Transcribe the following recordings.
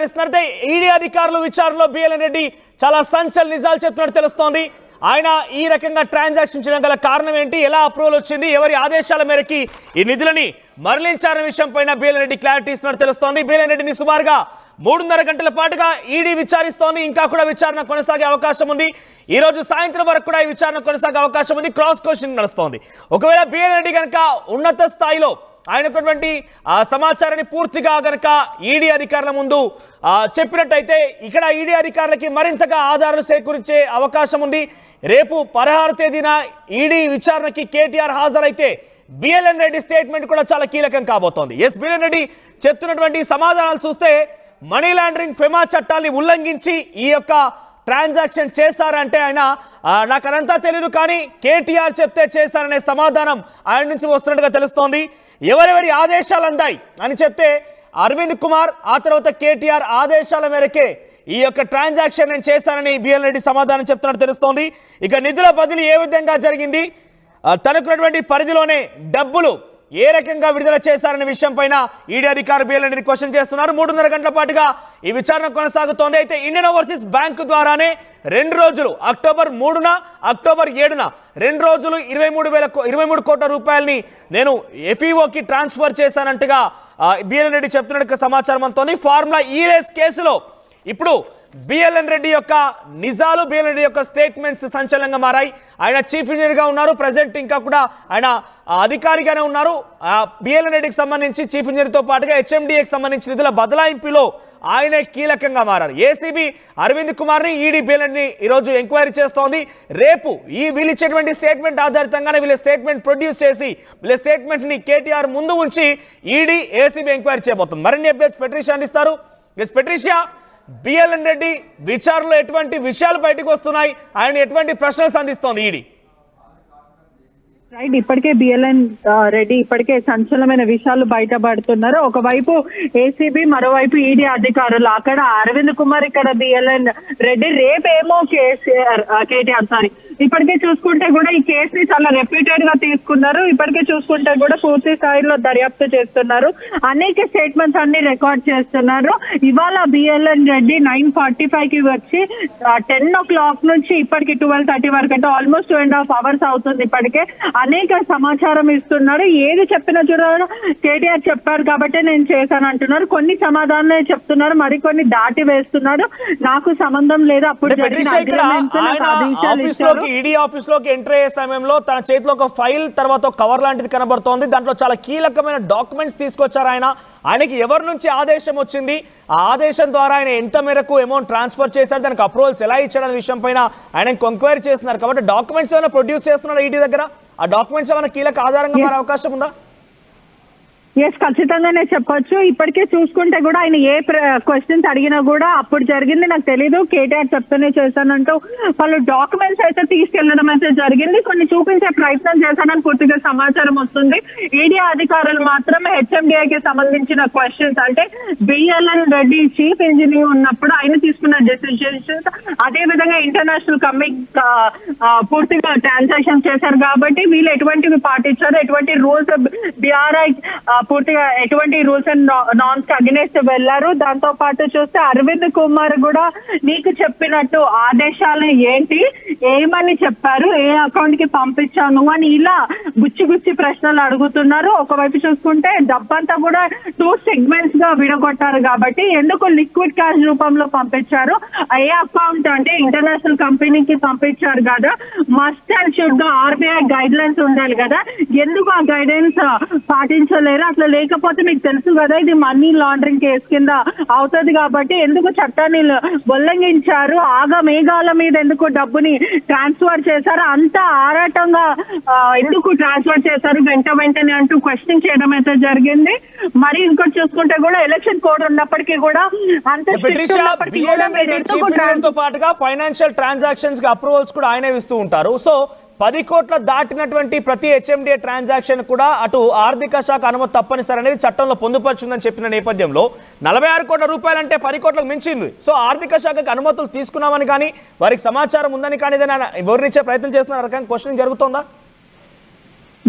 విచారిస్తున్నారు. ED అధికారులు విచారణలో BLN Reddy చాలా సంచలన నిజాలు చెప్తున్నట్టు తెలుస్తోంది. ఆయన ఈ రకంగా ట్రాన్సాక్షన్ చేయడం గల కారణం ఏంటి, ఎలా అప్రూవల్ వచ్చింది, ఎవరి ఆదేశాల మేరకి ఈ నిధులని మరలించారనే విషయం పైన బిఎల్ఎన్ రెడ్డి క్లారిటీ ఇస్తున్నట్టు తెలుస్తోంది. బిఎల్ఎన్ రెడ్డిని సుమారుగా 3.5 గంటల పాటుగా ఈడీ విచారిస్తోంది. ఇంకా కూడా విచారణ కొనసాగే అవకాశం ఉంది. ఈ రోజు సాయంత్రం వరకు కూడా ఈ విచారణ కొనసాగే అవకాశం ఉంది. క్రాస్ క్వశ్చనింగ్ నడుస్తోంది. ఒకవేళ బిఎల్ఎన్ రెడ్డి కనుక ఉన్నత స్థాయిలో ఆయనటువంటి సమాచారాన్ని పూర్తిగా గనక ఈడీ అధికారుల ముందు చెప్పినట్టయితే ఇక్కడ ఈడీ అధికారులకి మరింతగా ఆధారాలు సేకరించే అవకాశం ఉంది. రేపు 16వ తేదీన ఈడీ విచారణకి కేటీఆర్ హాజరైతే బిఎల్ఎన్ రెడ్డి స్టేట్మెంట్ కూడా చాలా కీలకం కాబోతోంది. బిఎల్ఎన్ రెడ్డి చెప్తున్నటువంటి సమాధానాలు చూస్తే మనీ లాండరింగ్ ఫెమా చట్టాన్ని ఉల్లంఘించి ఈ యొక్క ట్రాన్సాక్షన్ చేశారంటే ఆయన నాకు అదంతా తెలియదు కానీ కేటీఆర్ చెప్తే చేశారనే సమాధానం ఆయన నుంచి వస్తున్నట్టుగా తెలుస్తోంది. ఎవరెవరి ఆదేశాలు అందాయి అని చెప్తే అరవింద్ కుమార్ ఆ తర్వాత కేటీఆర్ ఆదేశాల మేరకే ఈ యొక్క ట్రాన్సాక్షన్ నేను చేశానని బిఎల్ఎన్ రెడ్డి సమాధానం చెప్తున్నట్టు తెలుస్తోంది. ఇక నిధుల బదిలీ ఏ విధంగా జరిగింది, తనకున్నటువంటి పరిధిలోనే డబ్బులు ఏ రకంగా విడుదల చేశారనే విషయం పైన ఈడీ అధికారులు బిఎల్ఎన్ రెడ్డి క్వశ్చన్ చేస్తున్నారు. 3.5 గంటల పాటుగా ఈ విచారణ కొనసాగుతోంది. అయితే ఇండియన్ ఓవర్సీస్ బ్యాంకు ద్వారానే 2 రోజులు అక్టోబర్ 3న అక్టోబర్ 7న 2 రోజులు 23 కోట్ల రూపాయలని నేను ఎఫ్ఈఓకి ట్రాన్స్ఫర్ చేశానంటగా బిఎల్ఎన్ రెడ్డి చెప్తున్నట్టు సమాచారం అంతోంది. ఫార్ములా ఈ రేస్ కేసులో ఇప్పుడు బిఎల్ఎన్ రెడ్డి యొక్క నిజాలు, బిఎల్ఎన్ రెడ్డి యొక్క స్టేట్మెంట్స్ సంచలనంగా మారాయి. ఆయన చీఫ్ ఇంజనీర్గా ఉన్నారు, ప్రజెంట్ ఇంకా కూడా ఆయన అధికారిగానే ఉన్నారు. బిఎల్ఎన్ రెడ్డికి సంబంధించి చీఫ్ ఇంజనీర్తో పాటుగా హెచ్ఎండిఏకి సంబంధించిన నిధుల బదలాయింపులో ఆయనే కీలకంగా మారారు. ఏసీబీ అరవింద్ కుమార్ని ఈడీ బిఎల్ఎన్ని ఈరోజు ఎంక్వైరీ చేస్తోంది. రేపు వీళ్ళు ఇచ్చేటువంటి స్టేట్మెంట్ ఆధారితంగానే వీళ్ళ స్టేట్మెంట్ ప్రొడ్యూస్ చేసి వీళ్ళ స్టేట్మెంట్ని కేటీఆర్ ముందు ఉంచి ఈడీ ఏసీబీ ఎంక్వైరీ చేయబోతుంది. మరిన్ని అప్డేట్స్ పెట్రిషియా అందిస్తారు. పెట్రిషియా, బిఎల్ఎన్ రెడ్డి విచారణలో ఎటువంటి విషయాలు బయటకు వస్తున్నాయి, ఆయన ఎటువంటి ప్రశ్నలు సంధిస్తోంది ఈడీ? రైట్, ఇప్పటికే బిఎల్ఎన్ రెడ్డి ఇప్పటికే సంచలనమైన విషయాలు బయటపడుతున్నారు. ఒకవైపు ఏసీబీ, మరోవైపు ఈడీ అధికారులు. అక్కడ అరవింద్ కుమార్, ఇక్కడ బిఎల్ఎన్ రెడ్డి. రేపేమో కేటీఆర్ ఇప్పటికే చూసుకుంటే కూడా ఈ కేసుని చాలా రెప్యూటెడ్ గా తీసుకున్నారు. ఇప్పటికే చూసుకుంటే కూడా పూర్తి స్థాయిలో దర్యాప్తు చేస్తున్నారు. అనేక స్టేట్మెంట్స్ అన్ని రికార్డ్ చేస్తున్నారు. ఇవాళ బిఎల్ఎన్ రెడ్డి 9:45కి వచ్చి 10 o'clock నుంచి ఇప్పటికి 12:30 వరకు అంటే ఆల్మోస్ట్ 2.5 hours అవుతుంది. ఇప్పటికే అనేక సమాచారం ఇస్తున్నారు. ఏది చెప్పినా చూడాలి కేటీఆర్ చెప్పారు కాబట్టి నేను చేశాను అంటున్నారు. కొన్ని సమాధానాలే చెప్తున్నారు, మరికొన్ని దాటి వేస్తున్నారు. నాకు సంబంధం లేదు, అప్పుడు ఈడీ ఆఫీస్ లోకి ఎంటర్ అయ్యే సమయంలో తన చేతిలో ఒక ఫైల్ తర్వాత ఒక కవర్ లాంటిది కనబడుతోంది. దాంట్లో చాలా కీలకమైన డాక్యుమెంట్స్ తీసుకొచ్చారు. ఆయనకి ఎవరి నుంచి ఆదేశం వచ్చింది, ఆ ఆదేశం ద్వారా ఆయన ఎంత మేరకు అమౌంట్ ట్రాన్స్ఫర్ చేశారు, దానికి అప్రూవల్స్ ఎలా ఇచ్చాడనే విషయం పైన ఆయన ఎంక్వైరీ చేస్తున్నారు. కాబట్టి డాక్యుమెంట్స్ ఏమైనా ప్రొడ్యూస్ చేస్తున్నారు ఈడీ దగ్గర? ఆ డాక్యుమెంట్స్ ఏమైనా కీలక ఆధారంగా మారే అవకాశం ఉందా? ఎస్, ఖచ్చితంగానే చెప్పొచ్చు. ఇప్పటికే చూసుకుంటే కూడా ఆయన ఏ క్వశ్చన్స్ అడిగినా కూడా అప్పుడు జరిగింది నాకు తెలీదు, కేటీఆర్ చెప్తూనే చేశానంటూ వాళ్ళు డాక్యుమెంట్స్ అయితే తీసుకెళ్లడం అయితే జరిగింది. కొన్ని చూపించే ప్రయత్నం చేశానని పూర్తిగా సమాచారం వస్తుంది. ఈడీ అధికారులు మాత్రమే హెచ్ఎండిఏకి సంబంధించిన క్వశ్చన్స్, అంటే బిఎల్ఎన్ రెడ్డి చీఫ్ ఇంజనీర్ ఉన్నప్పుడు ఆయన తీసుకున్న డెసిషన్స్, అదే విధంగా ఇంటర్నేషనల్ పూర్తిగా ట్రాన్సాక్షన్ చేశారు కాబట్టి వీళ్ళు ఎటువంటివి పాటించారు, ఎటువంటి రూల్స్ బిఆర్ఐ పూర్తిగా ఎటువంటి రూల్స్ అండ్ నార్మ్స్ అగెనెస్ట్ వెళ్లారు. దాంతో పాటు చూస్తే అరవింద్ కుమార్ కూడా నీకు చెప్పినట్టు ఆదేశాలు ఏంటి, ఏమని చెప్పారు, ఏ అకౌంట్ కి పంపించాను అని ఇలా గుచ్చి ప్రశ్నలు అడుగుతున్నారు. ఒకవైపు చూసుకుంటే డబ్బంతా కూడా 2 segments గా విడగొట్టారు కాబట్టి ఎందుకు లిక్విడ్ క్యాష్ రూపంలో పంపించారు, ఏ అకౌంట్ అంటే ఇంటర్నేషనల్ కంపెనీకి పంపించారు కదా, మస్ట్ అండ్ షుడ్ గా ఆర్బీఐ గైడ్ లైన్స్ ఉండాలి కదా, ఎందుకు ఆ గైడెన్స్ పాటించలేరు? అట్లా లేకపోతే మీకు తెలుసు కదా ఇది మనీ లాండరింగ్ కేసు కింద అవుతుంది కాబట్టి ఎందుకు చట్టాన్ని ఉల్లంఘించారు, ఆగమేఘాల మీద ఎందుకు డబ్బుని ట్రాన్స్ఫర్ చేశారు, అంత ఆరాటంగా ఎందుకు ట్రాన్స్ఫర్ చేశారు వెంటనే అంటూ క్వశ్చన్ చేయడం అయితే జరిగింది. మరి ఇంకోటి చూసుకుంటే కూడా ఎలక్షన్ కోడ్ ఉన్నప్పటికీ కూడా అంత పాటుగా ఫైనాన్షియల్ ట్రాన్సాక్షన్స్ కి అప్రూవల్స్ కూడా ఆయనే ఇస్తూ ఉంటారు. సో 10 కోట్ల దాటినటువంటి ప్రతి హెచ్ఎండిఏ ట్రాన్సాక్షన్ కూడా అటు ఆర్థిక శాఖ అనుమతి తప్పనిసరి అనేది చట్టంలో పొందుపరుచుందని చెప్పిన నేపథ్యంలో 46 కోట్ల రూపాయలు అంటే 10 కోట్లకు మించింది. సో ఆర్థిక శాఖకు అనుమతులు తీసుకున్నామని కానీ వారికి సమాచారం ఉందని కానీ వివరించే ప్రయత్నం చేస్తున్న రకంగా క్వశ్చన్ జరుగుతుందా?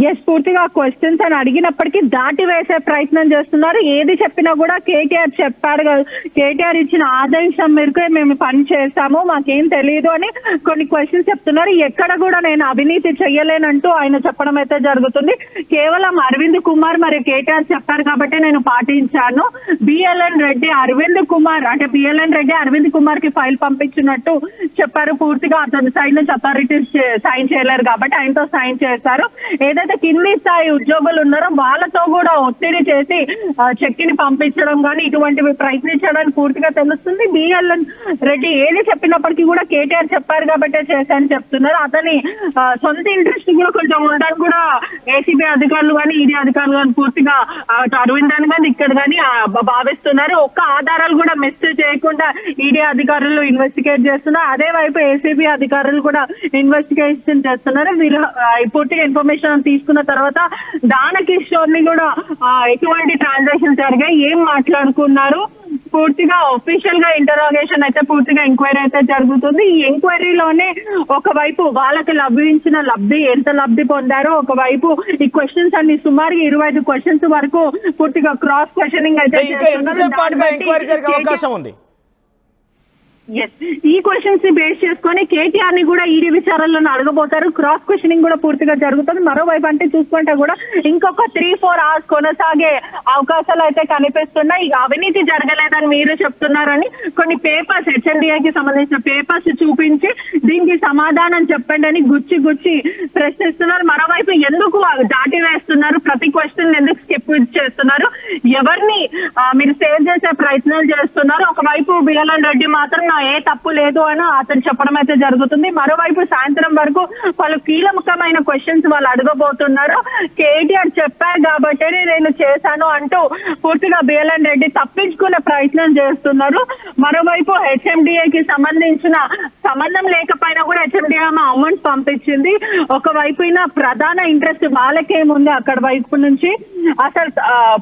ఎస్, పూర్తిగా క్వశ్చన్స్ అని అడిగినప్పటికీ దాటి వేసే ప్రయత్నం చేస్తున్నారు. ఏది చెప్పినా కూడా కేటీఆర్ చెప్పారు కదా, కేటీఆర్ ఇచ్చిన ఆదేశం మేరకు మేము పని చేస్తాము, మాకేం తెలియదు అని కొన్ని క్వశ్చన్స్ చెప్తున్నారు. ఎక్కడ కూడా నేను అవినీతి చెయ్యలేనంటూ ఆయన చెప్పడం అయితే జరుగుతుంది. కేవలం అరవింద్ కుమార్ మరియు కేటీఆర్ చెప్పారు కాబట్టి నేను పాటించాను. బిఎల్ఎన్ రెడ్డి అరవింద్ కుమార్ అంటే బిఎల్ఎన్ రెడ్డి అరవింద్ కుమార్ కి ఫైల్ పంపించినట్టు చెప్పారు. పూర్తిగా అతని సైడ్ నుంచి అథారిటీస్ సైన్ చేయలేరు కాబట్టి ఆయనతో సైన్ చేశారు. ఏదైతే కింది స్థాయి ఉద్యోగులు ఉన్నారో వాళ్ళతో కూడా ఒత్తిడి చేసి చెక్ ని పంపించడం కానీ ఇటువంటివి ప్రయత్నించడానికి పూర్తిగా తెలుస్తుంది. బిఎల్ఎన్ రెడ్డి ఏది చెప్పినప్పటికీ కూడా కేటీఆర్ చెప్పారు కాబట్టి చేశారని చెప్తున్నారు. అతని సొంత ఇంట్రెస్ట్ కూడా కొంచెం ఉండడానికి కూడా ఏసీబీ అధికారులు కానీ ఈడీ అధికారులు కానీ పూర్తిగా అరవింద్ అని కానీ ఇక్కడ కానీ భావిస్తున్నారు. ఒక్క ఆధారాలు కూడా మిస్ చేయకుండా ఈడీ అధికారులు ఇన్వెస్టిగేట్ చేస్తున్నారు. అదే వైపు ఏసీబీ అధికారులు కూడా ఇన్వెస్టిగేషన్ చేస్తున్నారు. వీళ్ళు పూర్తిగా ఇన్ఫర్మేషన్ తీసుకున్న తర్వాత దానకిషోర్ ని కూడా ఎటువంటి ట్రాన్సాక్షన్ జరిగాయి, ఏం మాట్లాడుకున్నారు, పూర్తిగా ఒఫీషియల్ గా ఇంటరాగేషన్ అయితే పూర్తిగా ఎంక్వైరీ అయితే జరుగుతుంది. ఈ ఎంక్వైరీలోనే ఒకవైపు వాళ్ళకి లభించిన లబ్ధి ఎంత లబ్ధి పొందారో, ఒకవైపు ఈ క్వశ్చన్స్ అన్ని సుమారు 25 క్వశ్చన్స్ వరకు పూర్తిగా క్రాస్ క్వశ్చనింగ్ అయితే అవకాశం ఉంది. ఈ క్వశ్చన్స్ ని బేస్ చేసుకొని కేటీఆర్ ని కూడా ఈడీ విచారణలో అడగబోతారు. క్రాస్ క్వశ్చనింగ్ కూడా పూర్తిగా జరుగుతుంది. మరోవైపు అంటే చూసుకుంటే కూడా ఇంకొక 3-4 అవర్స్ కొనసాగే అవకాశాలు అయితే కనిపిస్తున్నాయి. అవినీతి జరగలేదని మీరు చెప్తున్నారని కొన్ని పేపర్స్ హెచ్ఎండిఏకి సంబంధించిన పేపర్స్ చూపించి దీనికి సమాధానం చెప్పండి అని గుచ్చి ప్రశ్నిస్తున్నారు. మరోవైపు ఎందుకు దాటి వేస్తున్నారు, ప్రతి క్వశ్చన్ ఎందుకు స్కిప్ చేస్తున్నారు, ఎవరిని మీరు సేవ్ చేసే ప్రయత్నాలు చేస్తున్నారు. ఒకవైపు బిఎల్ఎన్ రెడ్డి మాత్రం ఏ తప్పు లేదు అని అతను చెప్పడం అయితే జరుగుతుంది. మరోవైపు సాయంత్రం వరకు వాళ్ళు కీలకమైన క్వశ్చన్స్ వాళ్ళు అడగబోతున్నారు. కేటీఆర్ చెప్పారు కాబట్టి నేను చేశాను అంటూ పూర్తిగా బిఎల్ఎన్ రెడ్డి తప్పించుకునే ప్రయత్నం చేస్తున్నారు. మరోవైపు హెచ్ఎండిఏకి సంబంధించిన సంబంధం లేకపోయినా కూడా హెచ్ఎండిఏ అమౌంట్ పంపించింది. ఒకవైపు ప్రధాన ఇంట్రెస్ట్ వాళ్ళకేముంది అక్కడ వైపు నుంచి. అసలు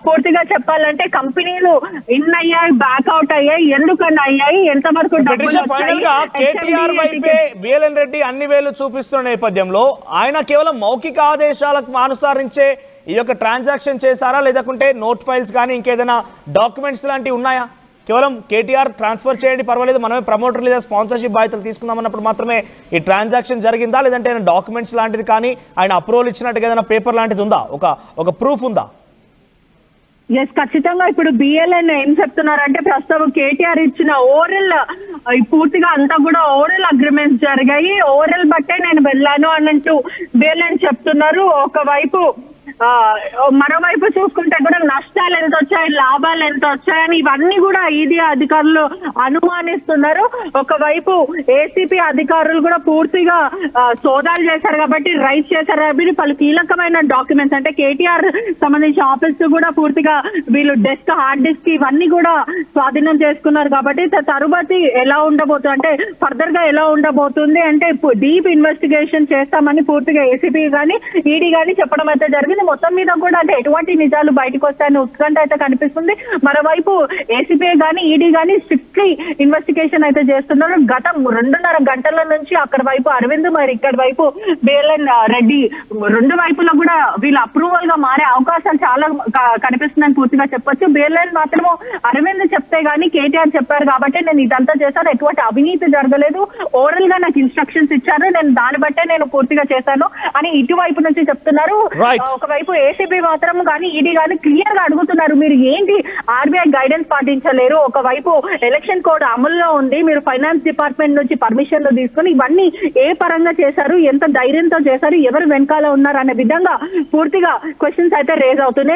పూర్తిగా చెప్పాలంటే కంపెనీలు ఇన్ అయ్యాయి, బ్యాక్అవుట్ అయ్యాయి, ఎందుకని అయ్యాయి, ఎంతవరకు ఫైనల్ గా కేటీఆర్ వైపే బిఎల్ఎన్ రెడ్డి అన్ని వేలు చూపిస్తున్న నేపథ్యంలో ఆయన కేవలం మౌఖిక ఆదేశాలకు అనుసరించే ఈ యొక్క ట్రాన్సాక్షన్ చేశారా, లేదంటే నోట్ ఫైల్స్ కానీ ఇంకేదైనా డాక్యుమెంట్స్ లాంటివి ఉన్నాయా? కేవలం కేటీఆర్ ట్రాన్స్ఫర్ చేయండి పర్వాలేదు, మనమే ప్రమోటర్ లేదా స్పాన్సర్షిప్ బాధ్యతలు తీసుకుందామన్నప్పుడు మాత్రమే ఈ ట్రాన్సాక్షన్ జరిగిందా, లేదంటే ఆయన డాక్యుమెంట్స్ లాంటిది కానీ ఆయన అప్రూవల్ ఇచ్చినట్టుగా ఏదైనా పేపర్ లాంటిది ఉందా, ఒక ప్రూఫ్ ఉందా? ఎస్, ఖచ్చితంగా ఇప్పుడు బిఎల్ఎన్ ఏం చెప్తున్నారంటే ప్రస్తుతం కేటీఆర్ ఇచ్చిన ఓరల్ పూర్తిగా అంతా కూడా ఓరల్ అగ్రిమెంట్స్ జరిగాయి, ఓరల్ బట్టే నేను వెళ్ళాను అన్నట్టు బిఎల్ఎన్ చెప్తున్నారు. ఒకవైపు మరోవైపు చూసుకుంటే కూడా నష్టాలు ఎంత వచ్చాయి, లాభాలు ఎంత వచ్చాయని ఇవన్నీ కూడా ఈడీ అధికారులు అనుమానిస్తున్నారు. ఒకవైపు ఏసీపీ అధికారులు కూడా పూర్తిగా సోదాలు చేశారు కాబట్టి రైట్ చేశారు కాబట్టి పలు కీలకమైన డాక్యుమెంట్స్ అంటే కేటీఆర్ సంబంధించిన ఆఫీస్ కూడా పూర్తిగా వీళ్ళు డెస్క్, హార్డ్ డిస్క్ ఇవన్నీ కూడా స్వాధీనం చేసుకున్నారు. కాబట్టి తరువాతి ఎలా ఉండబోతుంది అంటే ఫర్దర్ గా ఎలా ఉండబోతుంది అంటే డీప్ ఇన్వెస్టిగేషన్ చేస్తామని పూర్తిగా ఏసీపీ కానీ ఈడీ కానీ చెప్పడం అయితే జరిగింది. మొత్తం మీద కూడా అంటే ఎటువంటి నిజాలు బయటకు వస్తాయని ఉత్కంఠ అయితే కనిపిస్తుంది. మరోవైపు ఏసీబీ కానీ ఈడీ కానీ స్ట్రిక్ట్లీ ఇన్వెస్టిగేషన్ అయితే చేస్తున్నారు. గత 2.5 గంటల నుంచి అక్కడ వైపు అరవింద్ మరి ఇక్కడ వైపు బిఎల్ఎన్ రెడ్డి రెండు వైపులో కూడా వీళ్ళు అప్రూవల్ గా మారే అవకాశాలు చాలా కనిపిస్తుందని పూర్తిగా చెప్పొచ్చు. బిఎల్ఎన్ మాత్రము అరవింద్ చెప్తే గానీ కేటీఆర్ చెప్పారు కాబట్టి నేను ఇదంతా చేశాను, ఎటువంటి అవినీతి జరగలేదు, ఓరల్ గా నాకు ఇన్స్ట్రక్షన్స్ ఇచ్చారు, నేను దాన్ని బట్టే నేను పూర్తిగా చేశాను అని ఇటువైపు నుంచి చెప్తున్నారు. ఒకవైపు ఏసీబీ మాత్రం కానీ ఈడీ కానీ క్లియర్ గా అడుగుతున్నారు, మీరు ఏంటి ఆర్బీఐ గైడెన్స్ పాటించలేరు, ఒకవైపు ఎలక్షన్ కోడ్ అమల్లో ఉంది, మీరు ఫైనాన్స్ డిపార్ట్మెంట్ నుంచి పర్మిషన్లు తీసుకుని ఇవన్నీ ఏ పరంగా చేశారు, ఎంత ధైర్యంతో చేశారు, ఎవరు వెనకాల ఉన్నారు అనే విధంగా పూర్తిగా క్వశ్చన్స్ అయితే రేజ్ అవుతున్నాయి.